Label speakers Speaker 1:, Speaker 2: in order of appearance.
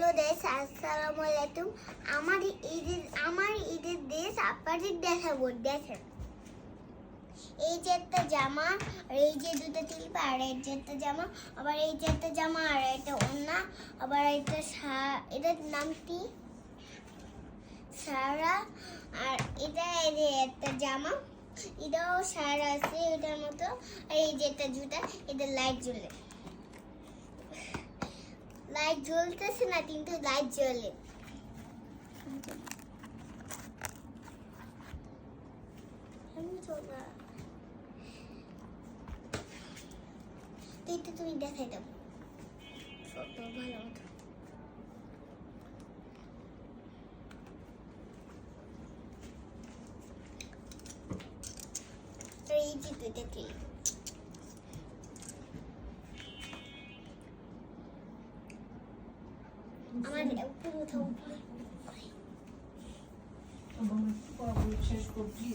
Speaker 1: Hello guys, আসসালামু আলাইকুম। আমার ঈদের ড্রেস আপনাদের দেখাবো। দেখেন, এই যে একটা জামা, আর এই যে দুটো তিলপা, আর এই যে একটা জামা, আবার এই যে একটা জামা, আর একটা ওড়না, আবার একটা এটার নাম কি, সারা। আর এটা এই যে একটা জামা, এটাও সারা আছে এটার মতো। আর এই যে একটা জুতা, এটা লাইট জ্বলে, লাইট জ্বলতেছে না কিন্তু লাইট জ্বলে। এইটা তুমি দেখাই দাও ফটো ভালো মতো। এই যে দুইটা ক্লিপ, আমার উপরে উঠাও, উপরে।
Speaker 2: শেষ করছি।